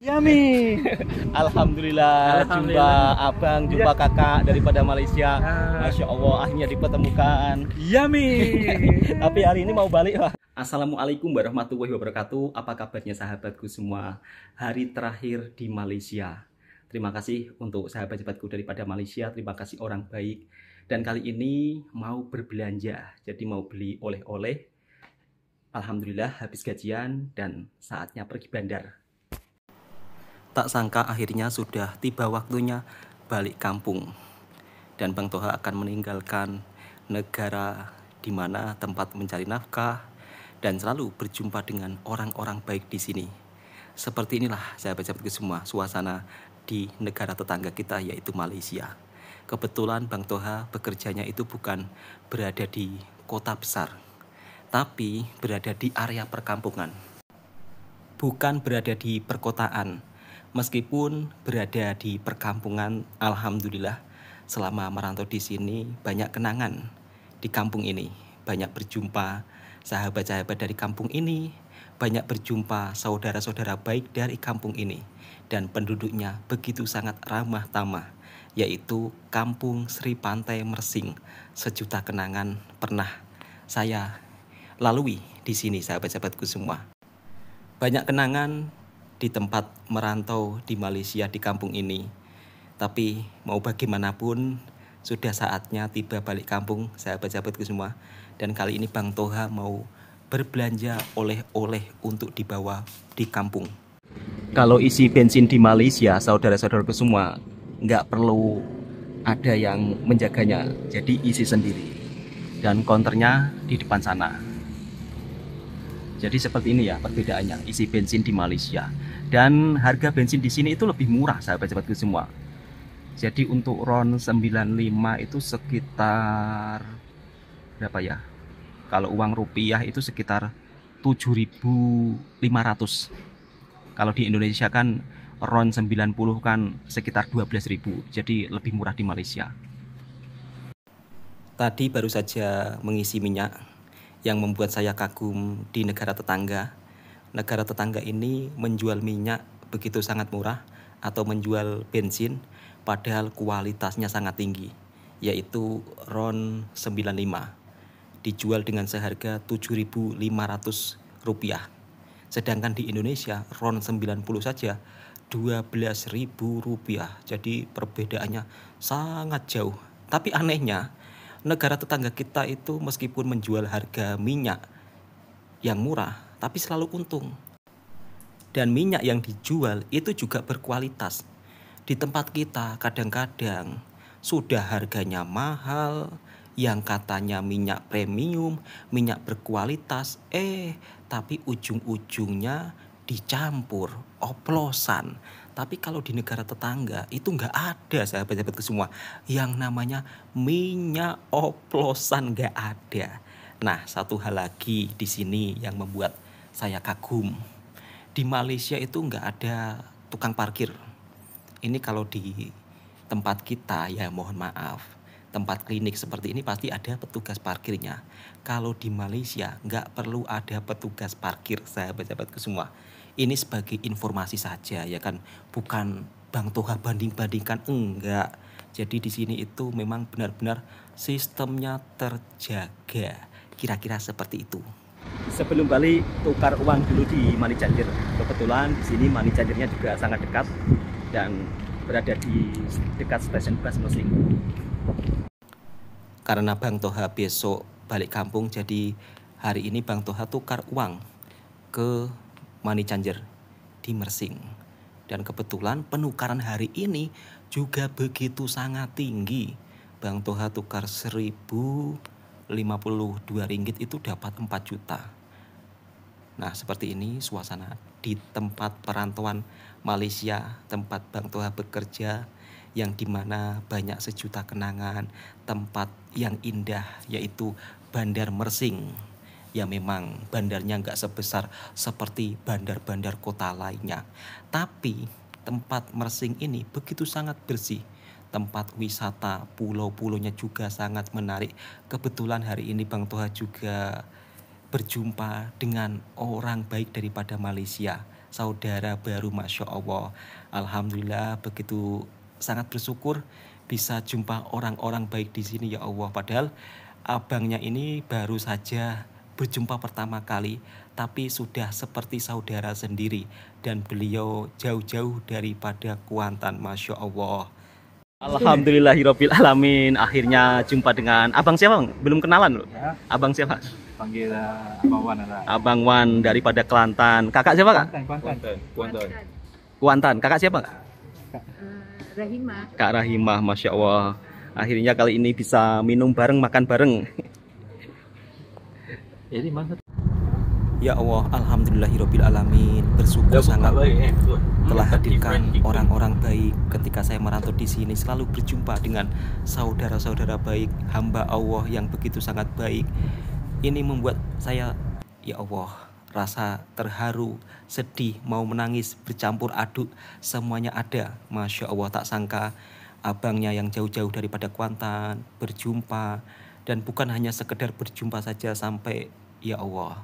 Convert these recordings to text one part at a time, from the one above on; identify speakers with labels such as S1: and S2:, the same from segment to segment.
S1: Yami.
S2: Alhamdulillah, jumpa abang, jumpa kakak daripada Malaysia. Masya Allah, akhirnya dipertemukan.
S1: Yami.
S2: Tapi hari ini mau balik, Pak. Assalamualaikum warahmatullahi wabarakatuh. Apa kabarnya sahabatku semua? Hari terakhir di Malaysia. Terima kasih untuk sahabat-sahabatku daripada Malaysia. Terima kasih orang baik. Dan kali ini mau berbelanja, jadi mau beli oleh-oleh. Alhamdulillah habis gajian dan saatnya pergi bandar. Tak sangka akhirnya sudah tiba waktunya balik kampung. Dan Bang Toha akan meninggalkan negara di mana tempat mencari nafkah dan selalu berjumpa dengan orang-orang baik di sini. Seperti inilah sahabat-sahabatku semua suasana di negara tetangga kita yaitu Malaysia. Kebetulan Bang Toha bekerjanya itu bukan berada di kota besar, tapi berada di area perkampungan. Bukan berada di perkotaan. Meskipun berada di perkampungan, alhamdulillah selama merantau di sini banyak kenangan di kampung ini. Banyak berjumpa sahabat-sahabat dari kampung ini, banyak berjumpa saudara-saudara baik dari kampung ini. Dan penduduknya begitu sangat ramah tamah, yaitu Kampung Sri Pantai Mersing. Sejuta kenangan pernah saya lalui di sini sahabat-sahabatku semua. Banyak kenangan di tempat merantau di Malaysia di kampung ini. Tapi mau bagaimanapun sudah saatnya tiba balik kampung sahabat-sahabatku semua. Dan kali ini Bang Toha mau berbelanja oleh-oleh untuk dibawa di kampung. Kalau isi bensin di Malaysia saudara-saudaraku semua nggak perlu ada yang menjaganya. Jadi isi sendiri. Dan konternya di depan sana. Jadi seperti ini ya perbedaannya isi bensin di Malaysia. Dan harga bensin di sini itu lebih murah sahabat-sahabatku semua. Jadi untuk RON 95 itu sekitar berapa ya? Kalau uang rupiah itu sekitar 7.500. Kalau di Indonesia kan RON 90 kan sekitar 12.000. Jadi lebih murah di Malaysia. Tadi baru saja mengisi minyak yang membuat saya kagum di negara tetangga. Negara tetangga ini menjual minyak begitu sangat murah atau menjual bensin padahal kualitasnya sangat tinggi, yaitu RON 95. Dijual dengan seharga Rp7.500. Sedangkan di Indonesia RON 90 saja Rp12.000. Jadi perbedaannya sangat jauh. Tapi anehnya negara tetangga kita itu meskipun menjual harga minyak yang murah, tapi selalu untung. Dan minyak yang dijual itu juga berkualitas. Di tempat kita kadang-kadang sudah harganya mahal, yang katanya minyak premium, minyak berkualitas, tapi ujung-ujungnya dicampur, oplosan. Tapi kalau di negara tetangga itu nggak ada sahabat-sahabatku semua yang namanya minyak oplosan, nggak ada. Nah, satu hal lagi di sini yang membuat saya kagum. Di Malaysia itu nggak ada tukang parkir. Ini kalau di tempat kita ya mohon maaf. Tempat klinik seperti ini pasti ada petugas parkirnya. Kalau di Malaysia nggak perlu ada petugas parkir sahabat-sahabatku semua. Ini sebagai informasi saja ya kan, bukan Bang Toha banding-bandingkan, enggak. Jadi di sini itu memang benar-benar sistemnya terjaga. Kira-kira seperti itu. Sebelum balik tukar uang dulu di Money Changer. Kebetulan di sini Money Changernya juga sangat dekat dan berada di dekat stasiun bus Mersing. Karena Bang Toha besok balik kampung, jadi hari ini Bang Toha tukar uang ke Money Changer di Mersing. Dan kebetulan penukaran hari ini juga begitu sangat tinggi. Bang Toha tukar 1.052 ringgit itu dapat 4 juta. Nah seperti ini suasana di tempat perantauan Malaysia, tempat Bang Toha bekerja, yang dimana banyak sejuta kenangan, tempat yang indah yaitu Bandar Mersing. Ya memang bandarnya nggak sebesar seperti bandar-bandar kota lainnya, tapi tempat Mersing ini begitu sangat bersih. Tempat wisata pulau-pulaunya juga sangat menarik. Kebetulan hari ini Bang Toha juga berjumpa dengan orang baik daripada Malaysia. saudara baru, Masya Allah. Alhamdulillah, begitu sangat bersyukur bisa jumpa orang-orang baik di sini ya Allah. Padahal abangnya ini baru saja berjumpa pertama kali, tapi sudah seperti saudara sendiri, dan beliau jauh-jauh daripada Kuantan, Masya Allah. Alhamdulillahirabbil alamin. Akhirnya jumpa dengan abang siapa, Bang? Belum kenalan loh.
S1: Ya,
S2: Abang siapa?
S1: panggil Abang Wan ada.
S2: Abang Wan daripada Kelantan. Kakak siapa, Kak?
S1: Kuantan.
S2: Kuantan. Kakak siapa, Kak?
S3: Rahimah.
S2: Kak Rahimah, Masya Allah. Akhirnya kali ini bisa minum bareng, makan bareng.
S1: Jadi mana?
S2: Ya Allah, alhamdulillahirabbil alamin. Bersyukur sangat telah hadirkan orang-orang baik. Ketika saya merantau di sini selalu berjumpa dengan saudara-saudara baik, hamba Allah yang begitu sangat baik. Ini membuat saya, ya Allah, rasa terharu, sedih, mau menangis, bercampur aduk, semuanya ada. Masya Allah, tak sangka abangnya yang jauh-jauh daripada Kuantan berjumpa, dan bukan hanya sekedar berjumpa saja, sampai, ya Allah,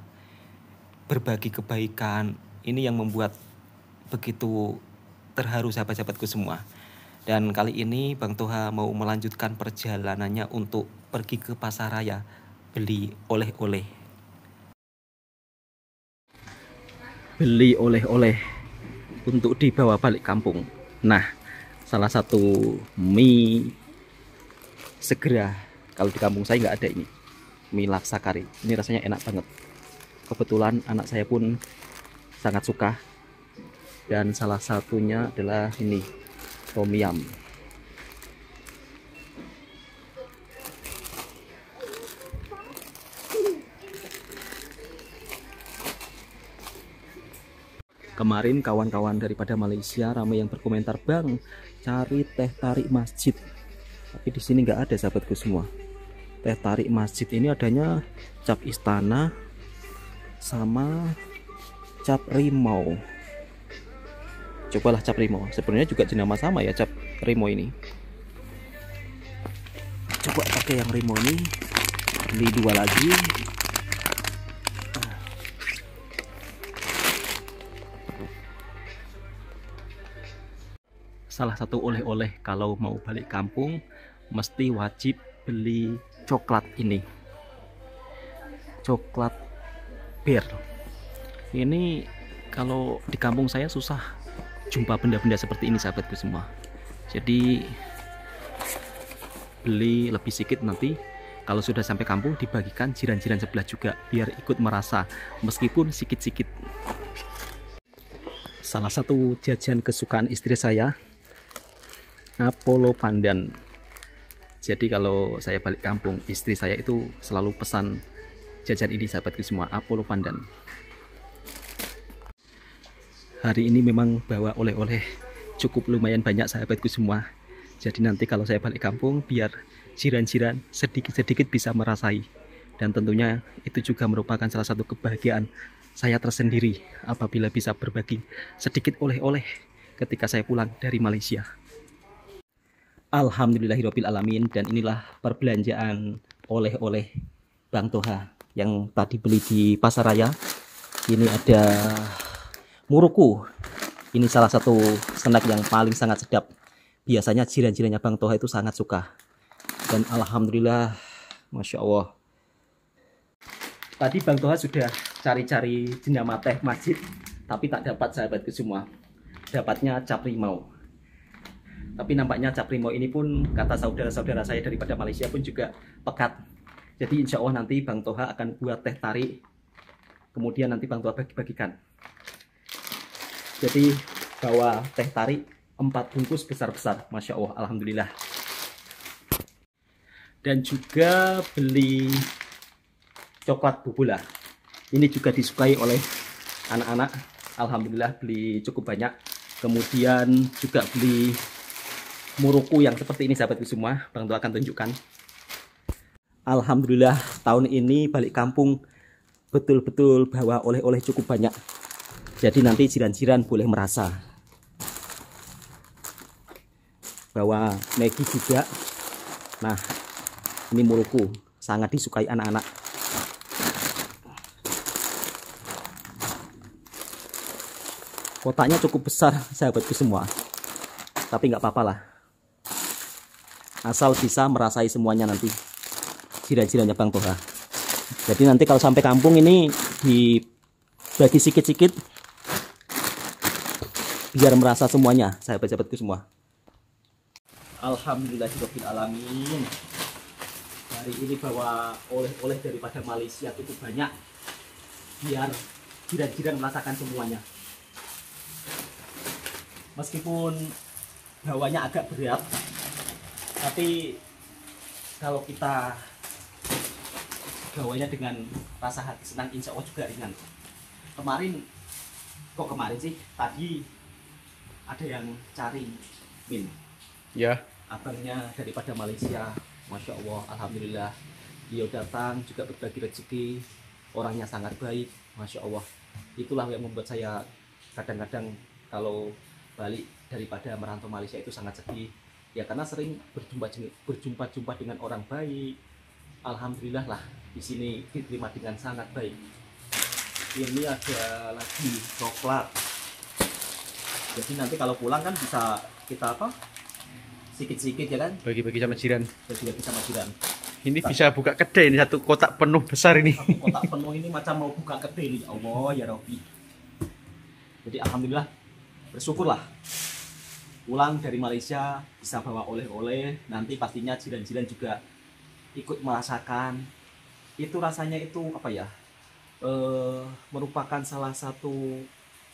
S2: berbagi kebaikan. Ini yang membuat begitu terharu sahabat-sahabatku semua. Dan kali ini Bang Toha mau melanjutkan perjalanannya untuk pergi ke pasaraya beli oleh-oleh. Beli oleh-oleh untuk dibawa balik kampung. Nah, salah satu mie segera, kalau di kampung saya nggak ada ini, mie laksakari. Ini rasanya enak banget. Kebetulan anak saya pun sangat suka, dan salah satunya adalah ini, tom yum. Kemarin kawan-kawan daripada Malaysia ramai yang berkomentar, "Bang, cari teh tarik masjid." Tapi di sini nggak ada, sahabatku semua. Teh tarik masjid ini adanya cap istana sama cap rimau. Cobalah cap rimau. Sebenarnya juga jenama sama ya, cap rimau ini. Coba pakai yang rimau ini. Beli 2 lagi. Salah satu oleh-oleh kalau mau balik kampung mesti wajib beli coklat ini. Coklat bir. Ini kalau di kampung saya susah jumpa benda-benda seperti ini, sahabatku semua. Jadi beli lebih sedikit, nanti kalau sudah sampai kampung dibagikan jiran-jiran sebelah juga biar ikut merasa, meskipun sedikit-sedikit. Salah satu jajan kesukaan istri saya, Apollo Pandan. Jadi kalau saya balik kampung, istri saya itu selalu pesan jajan ini, sahabatku semua, Apollo Pandan. Hari ini memang bawa oleh-oleh cukup lumayan banyak, sahabatku semua. Jadi nanti kalau saya balik kampung, biar jiran-jiran sedikit-sedikit bisa merasai. Dan tentunya itu juga merupakan salah satu kebahagiaan saya tersendiri apabila bisa berbagi sedikit oleh-oleh ketika saya pulang dari Malaysia. Alhamdulillahirabbil alamin. Dan inilah perbelanjaan oleh-oleh Bang Toha yang tadi beli di pasaraya. Ini ada muruku. Ini salah satu snack yang paling sangat sedap. Biasanya jiran-jirannya Bang Toha itu sangat suka. Dan alhamdulillah, Masya Allah. Tadi Bang Toha sudah cari-cari jenama teh masjid, tapi tak dapat, sahabatku semua. Dapatnya cap rimau. Tapi nampaknya cap rimau ini pun, kata saudara-saudara saya daripada Malaysia pun juga pekat. Jadi insya Allah nanti Bang Toha akan buat teh tarik, kemudian nanti Bang Toha bagi-bagikan. Jadi bawa teh tarik 4 bungkus besar-besar, Masya Allah, alhamdulillah. Dan juga beli coklat bubula. Ini juga disukai oleh anak-anak, alhamdulillah beli cukup banyak. Kemudian juga beli muruku yang seperti ini, sahabatku semua, Bang Toha akan tunjukkan. Alhamdulillah tahun ini balik kampung betul-betul bawa oleh-oleh cukup banyak. Jadi nanti jiran-jiran boleh merasa. Bawa Maggi juga. Nah, ini muruku, sangat disukai anak-anak. Kotaknya cukup besar sahabatku semua, tapi nggak apa-apa lah, asal bisa merasai semuanya nanti jiran-jirannya Bang Toha. Jadi nanti kalau sampai kampung ini dibagi sikit-sikit biar merasa semuanya sahabat-sahabatku semua. Alhamdulillahirabbil alamin. Hari ini bawa oleh-oleh daripada Malaysia cukup banyak biar jiran-jiran merasakan semuanya. Meskipun bawanya agak berat, tapi kalau kita bawanya dengan rasa hati senang, insya Allah juga ringan. Kemarin sih, tadi ada yang cari Min.
S1: Ya.
S2: Abangnya daripada Malaysia, Masya Allah, Alhamdulillah. Beliau datang juga berbagi rezeki, orangnya sangat baik, Masya Allah. Itulah yang membuat saya kadang-kadang kalau balik daripada merantau Malaysia itu sangat sedih. Ya karena sering berjumpa dengan orang baik. Alhamdulillah lah, di sini diterima dengan sangat baik. Ini ada lagi coklat. Jadi nanti kalau pulang kan bisa kita sikit-sikit ya kan?
S1: Bagi-bagi sama jiran.
S2: Bagi-bagi sama jiran.
S1: Ini bisa buka kedai ini, satu kotak penuh besar ini.
S2: Satu kotak penuh ini macam mau buka kedai nih. Allah ya Rabbi. Jadi alhamdulillah, bersyukurlah pulang dari Malaysia bisa bawa oleh-oleh. Nanti pastinya jiran-jiran juga ikut merasakan. Itu rasanya itu apa ya? Merupakan salah satu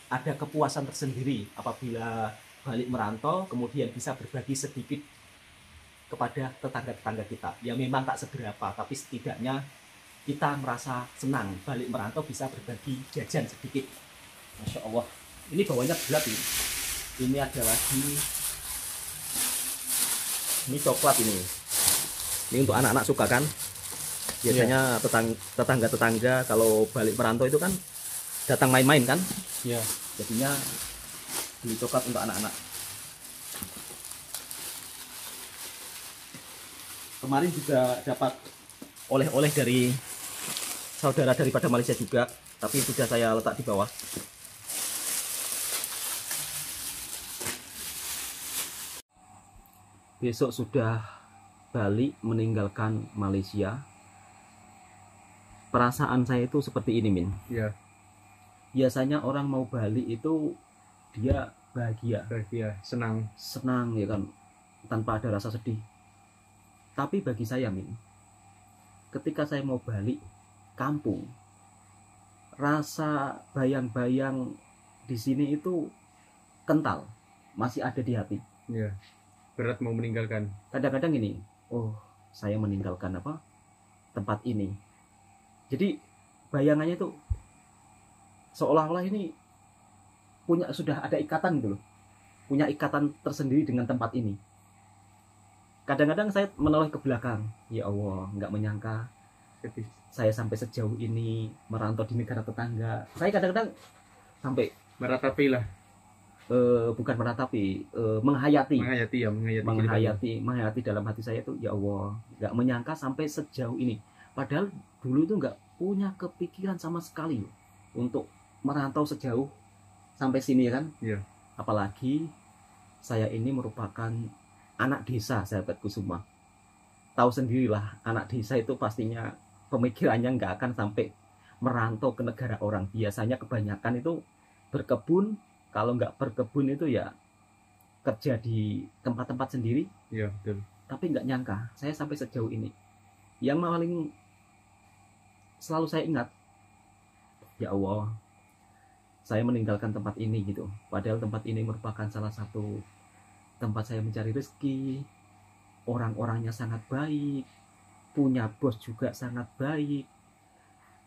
S2: ada kepuasan tersendiri apabila balik merantau kemudian bisa berbagi sedikit kepada tetangga-tetangga kita. Ya memang tak seberapa, tapi setidaknya kita merasa senang balik merantau bisa berbagi jajan sedikit. Masya Allah. Ini bawahnya berat ini. Ini ada lagi. Ini coklat ini. Ini untuk anak-anak suka kan? Biasanya tetangga-tetangga kalau balik merantau itu kan datang main-main kan?
S1: Ya.
S2: Jadinya beli coklat untuk anak-anak. Kemarin juga dapat oleh-oleh dari saudara daripada Malaysia juga, tapi sudah saya letak di bawah. Besok sudah balik meninggalkan Malaysia. Perasaan saya itu seperti ini, Min.
S1: Ya.
S2: Biasanya orang mau balik itu dia bahagia,
S1: senang
S2: ya kan, tanpa ada rasa sedih. Tapi bagi saya, Min, ketika saya mau balik kampung, rasa bayang-bayang di sini itu kental, masih ada di hati.
S1: Ya. Berat mau meninggalkan.
S2: Kadang-kadang ini, oh saya meninggalkan tempat ini. Jadi bayangannya itu seolah-olah ini sudah ada ikatan gitu loh, punya ikatan tersendiri dengan tempat ini. Kadang-kadang saya menoleh ke belakang, ya Allah, nggak menyangka saya sampai sejauh ini merantau di negara tetangga. Saya kadang-kadang sampai
S1: meratapi lah.
S2: Bukan meratapi, menghayati dalam hati saya itu, ya Allah, nggak menyangka sampai sejauh ini. Padahal dulu itu nggak punya kepikiran sama sekali loh, untuk merantau sejauh sampai sini kan.
S1: Ya.
S2: Apalagi saya ini merupakan anak desa, sahabatku semua. Tahu sendirilah, anak desa itu pastinya pemikirannya nggak akan sampai merantau ke negara orang. Biasanya kebanyakan itu berkebun. Kalau nggak berkebun itu ya kerja di tempat-tempat sendiri.
S1: Iya, betul.
S2: Tapi nggak nyangka saya sampai sejauh ini. Yang paling selalu saya ingat, ya Allah, saya meninggalkan tempat ini gitu. Padahal tempat ini merupakan salah satu tempat saya mencari rezeki. Orang-orangnya sangat baik, punya bos juga sangat baik,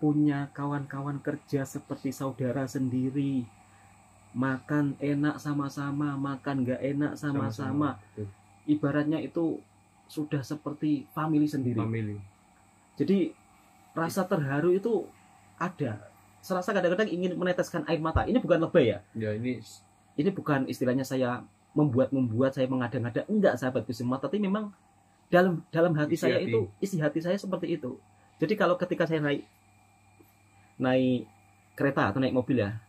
S2: punya kawan-kawan kerja seperti saudara sendiri. Makan enak sama-sama, makan nggak enak sama-sama. Ibaratnya itu sudah seperti family sendiri. Jadi rasa terharu itu ada. Serasa kadang-kadang ingin meneteskan air mata. Ini bukan lebay ya.
S1: Ya,
S2: ini bukan istilahnya saya membuat saya mengada-ngada. Enggak, sahabatku semua. Tapi memang dalam hati saya itu, isi hati saya seperti itu. Jadi kalau ketika saya naik kereta atau naik mobil ya,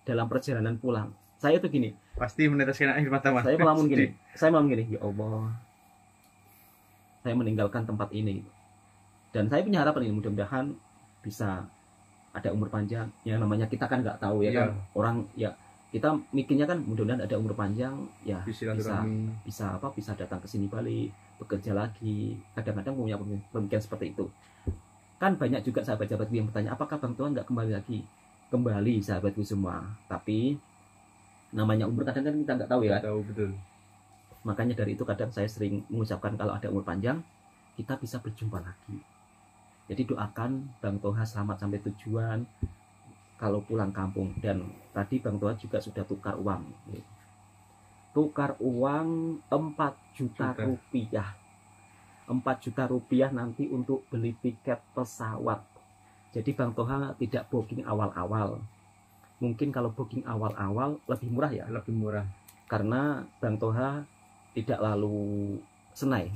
S2: dalam perjalanan pulang, Saya tuh gini,
S1: Pasti meneteskan air mata Mas.
S2: saya melamun
S1: Sedih.
S2: gini, saya melamun gini, ya Allah, saya meninggalkan tempat ini. Dan saya punya harapan ini, mudah-mudahan bisa ada umur panjang. Yang namanya kita kan nggak tahu ya
S1: Iya.
S2: kan, orang ya kita mikirnya kan mudah-mudahan ada umur panjang, ya
S1: Silaturahmi.
S2: bisa datang ke sini balik, bekerja lagi. Kadang-kadang punya pemikiran seperti itu. Kan banyak juga sahabat-sahabatku yang bertanya, apakah Bang Tuhan nggak kembali lagi? Kembali sahabatku semua. Tapi namanya umur kadang kan kita nggak tahu ya.
S1: Tahu betul.
S2: Makanya dari itu kadang saya sering mengucapkan kalau ada umur panjang kita bisa berjumpa lagi. Jadi doakan Bang Toha selamat sampai tujuan kalau pulang kampung. Dan tadi Bang Toha juga sudah tukar uang. Tukar uang 4 juta rupiah. 4 juta rupiah nanti untuk beli tiket pesawat. Jadi Bang Toha tidak booking awal-awal. Mungkin kalau booking awal-awal lebih murah ya.
S1: Lebih murah.
S2: Karena Bang Toha tidak lalu Senai.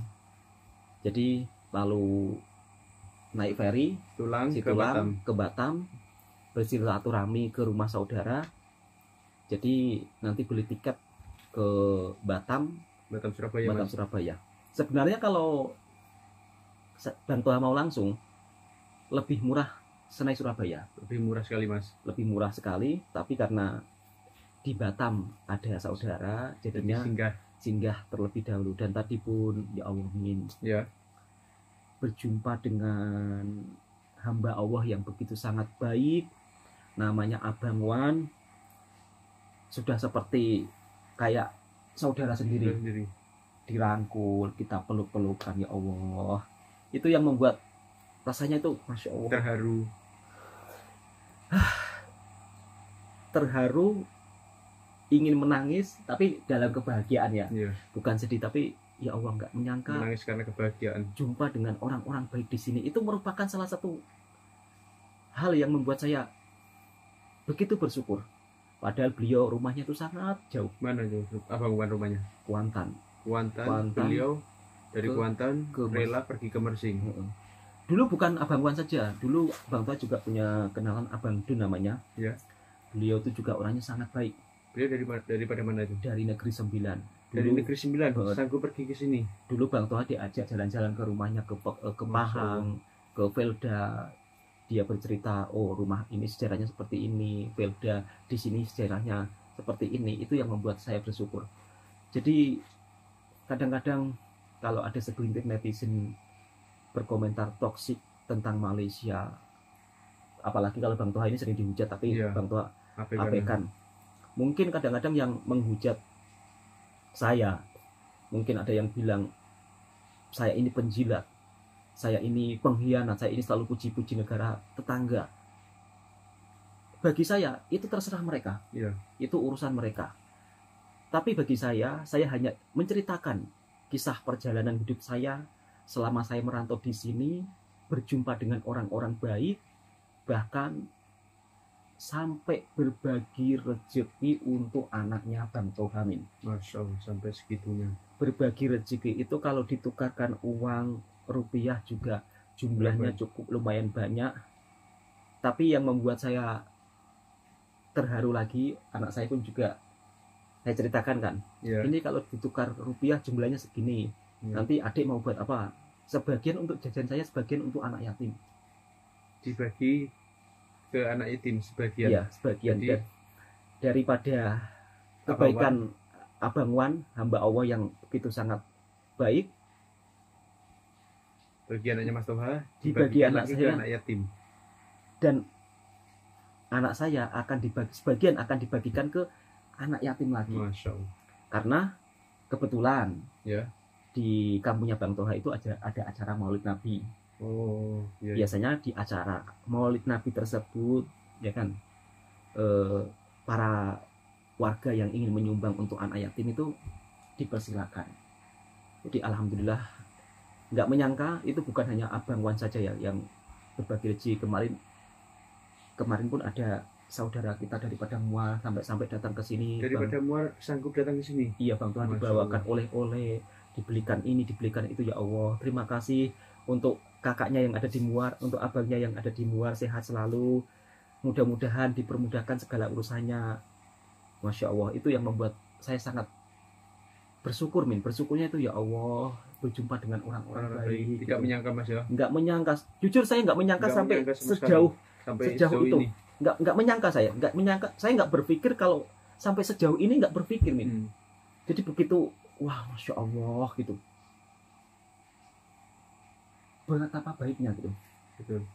S2: Jadi lalu naik ferry
S1: Tulang
S2: ke Batam, bersilaturahmi ke rumah saudara. Jadi nanti beli tiket ke Batam
S1: Surabaya. Mas.
S2: Surabaya. Sebenarnya kalau Bang Toha mau langsung lebih murah Senai Surabaya.
S1: Lebih murah sekali Mas.
S2: Lebih murah sekali, tapi karena di Batam ada saudara, jadinya singgah terlebih dahulu. Dan tadi pun ya Allah ingin berjumpa dengan hamba Allah yang begitu sangat baik, namanya Abang Wan. Sudah seperti kayak saudara sendiri. Dirangkul, kita peluk-pelukan, ya Allah. Itu yang membuat rasanya itu Masya Allah terharu, ingin menangis, tapi dalam kebahagiaan ya. Bukan sedih, tapi ya Allah nggak menyangka
S1: menangis karena kebahagiaan.
S2: Jumpa dengan orang-orang baik di sini. Itu merupakan salah satu hal yang membuat saya begitu bersyukur. Padahal beliau rumahnya itu sangat jauh.
S1: Mana tuh Abang Wan rumahnya?
S2: Kuantan.
S1: Beliau dari Kuantan rela pergi ke Mersing.
S2: Dulu bukan Abang Wan saja, dulu Bang Toha juga punya kenalan Abang Dun namanya.
S1: Ya.
S2: Beliau itu juga orangnya sangat baik.
S1: Beliau daripada mana itu?
S2: Dari Negeri 9.
S1: Dari Negeri 9 sanggup pergi ke sini.
S2: Dulu Bang Toha diajak jalan-jalan ke rumahnya, ke Pahang, ke Velda. Dia bercerita, oh rumah ini sejarahnya seperti ini, Velda di sini sejarahnya seperti ini. Itu yang membuat saya bersyukur. Jadi kadang-kadang kalau ada segelintir netizen berkomentar toksik tentang Malaysia, apalagi kalau Bang Toha ini sering dihujat, tapi Bang Toha abaikan. Mungkin kadang-kadang yang menghujat saya, mungkin ada yang bilang saya ini penjilat, saya ini pengkhianat, saya ini selalu puji-puji negara tetangga. Bagi saya itu terserah mereka, itu urusan mereka. Tapi bagi saya hanya menceritakan kisah perjalanan hidup saya selama saya merantau di sini, berjumpa dengan orang-orang baik, bahkan sampai berbagi rezeki untuk anaknya Bang Tohamin.
S1: Masya Allah, sampai segitunya.
S2: Berbagi rezeki itu kalau ditukarkan uang rupiah juga jumlahnya cukup lumayan banyak. Tapi yang membuat saya terharu lagi, anak saya pun juga saya ceritakan kan, ini kalau ditukar rupiah jumlahnya segini, nanti adik mau buat apa? Sebagian untuk jajan saya, sebagian untuk anak yatim.
S1: Dibagi ke anak yatim sebagian.
S2: Iya, sebagian. Jadi, daripada kebaikan Abang Wan, hamba Allah yang begitu sangat baik,
S1: bagi anaknya Mas Toha,
S2: dibagi anak saya,
S1: anak yatim.
S2: Dan anak saya akan sebagian akan dibagikan ke anak yatim lagi.
S1: Masya Allah.
S2: Karena kebetulan di kampungnya Bang Toha itu ada acara Maulid Nabi. Biasanya di acara Maulid Nabi tersebut, ya kan, para warga yang ingin menyumbang untuk anak yatim itu dipersilakan. Jadi alhamdulillah, nggak menyangka itu bukan hanya Abang Wan saja ya yang berbagi rezeki. Kemarin pun ada saudara kita daripada Muar sampai datang ke sini.
S1: Daripada Muar sanggup datang ke sini.
S2: Iya, Bang Tuhan dibawakan oleh-oleh, dibelikan ini, dibelikan itu, ya Allah. Terima kasih untuk kakaknya yang ada di Muar, untuk abangnya yang ada di Muar, sehat selalu. Mudah-mudahan dipermudahkan segala urusannya. Masya Allah, itu yang membuat saya sangat bersyukur, bersyukurnya itu ya Allah berjumpa dengan orang-orang baik.
S1: Tidak menyangka Mas ya.
S2: Nggak menyangka, jujur saya nggak menyangka sampai sejauh itu. Nggak menyangka saya nggak berpikir kalau sampai sejauh ini, nggak berpikir Jadi begitu, wah Masya Allah gitu. Betapa baiknya gitu.
S1: Betul.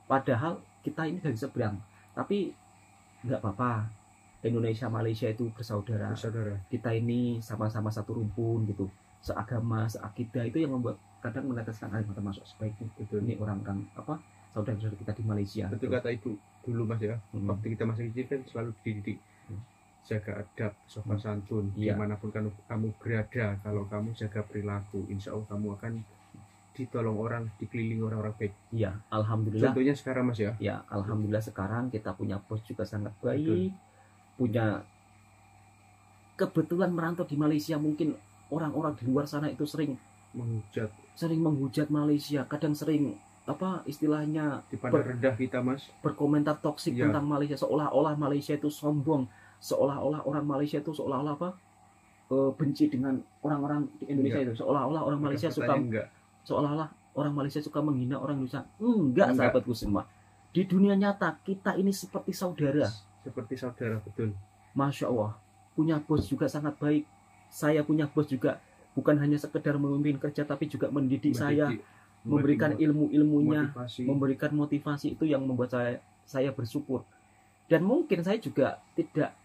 S2: Padahal kita ini dari seberang, tapi nggak apa-apa. Indonesia Malaysia itu bersaudara. Kita ini sama-sama satu rumpun gitu, seagama, seakidah. Itu yang membuat kadang meneteskan air mata masuk sebaiknya.
S1: Betul.
S2: Ini orang-orang saudara-saudara kita di Malaysia.
S1: Betul kata ibu dulu Mas ya. Waktu kita masih kecil kan selalu dididik jaga adab, sopan santun. Dimanapun kamu berada, kalau kamu jaga perilaku, insya Allah kamu akan ditolong orang, dikelilingi orang-orang baik.
S2: Iya, alhamdulillah.
S1: Contohnya sekarang Mas ya.
S2: Ya, alhamdulillah sekarang kita punya bos juga sangat baik. Punya kebetulan merantau di Malaysia, mungkin orang-orang di luar sana itu sering menghujat Malaysia, kadang sering istilahnya
S1: dipandang rendah kita Mas,
S2: berkomentar toksik tentang Malaysia, seolah-olah Malaysia itu sombong, seolah-olah orang Malaysia itu seolah-olah benci dengan orang-orang di Indonesia itu, seolah-olah orang Malaysia seolah-olah orang Malaysia suka menghina orang Indonesia. Enggak. Sahabatku semua, di dunia nyata kita ini seperti saudara,
S1: betul.
S2: Masya Allah, punya bos juga sangat baik. Saya punya bos juga bukan hanya sekedar memimpin kerja, tapi juga mendidik saya, memberikan ilmu-ilmunya, memberikan motivasi. Itu yang membuat saya bersyukur. Dan mungkin saya juga tidak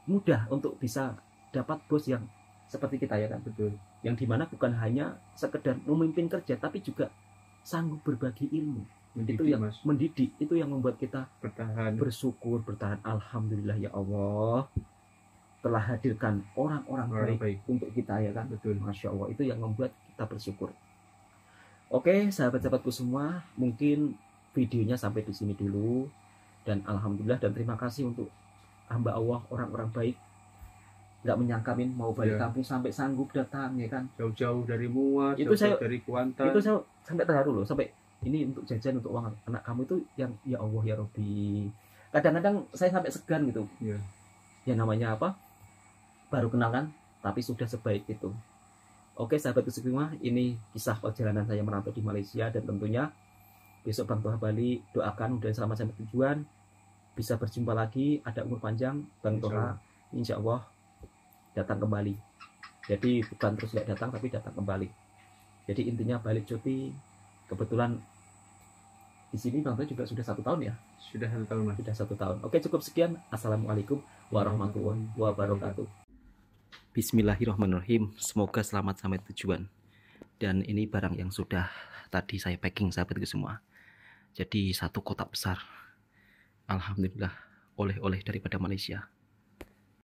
S2: mudah untuk bisa dapat bos yang seperti kita ya kan.
S1: Betul.
S2: Yang dimana bukan hanya sekedar memimpin kerja, tapi juga sanggup berbagi ilmu. Mendidik itu yang membuat kita bersyukur, bertahan. Alhamdulillah ya Allah telah hadirkan orang-orang baik untuk kita ya kan.
S1: Betul.
S2: Masya Allah, itu yang membuat kita bersyukur. Oke, sahabat-sahabatku semua, mungkin videonya sampai di sini dulu. Dan alhamdulillah dan terima kasih untuk hamba Allah, orang-orang baik. Nggak menyangka mau balik kampung sampai sanggup datang ya kan.
S1: Jauh-jauh dari Muar, dari Kuantan.
S2: Itu saya sampai terharu loh, sampai ini untuk jajan, untuk uang anak kamu itu yang ya Allah ya Robbi. Kadang-kadang saya sampai segan gitu. Ya namanya baru kenalan tapi sudah sebaik itu. Oke sahabatku semua, ini kisah perjalanan saya merantau di Malaysia. Dan tentunya besok Bang Toha Bali, doakan dan selamat sampai tujuan, bisa berjumpa lagi, ada umur panjang Bang Toha, insya Allah datang kembali. Jadi bukan terus tidak datang, tapi datang kembali. Jadi intinya balik cuti. Kebetulan di sini Bang Toha juga sudah 1 tahun ya.
S1: Sudah 1 tahun Mas.
S2: Sudah 1 tahun. Oke, cukup sekian. Assalamualaikum warahmatullahi wabarakatuh. Bismillahirrahmanirrahim. Semoga selamat sampai tujuan. Dan ini barang yang sudah tadi saya packing sahabatku semua. Jadi 1 kotak besar. Alhamdulillah oleh-oleh daripada Malaysia.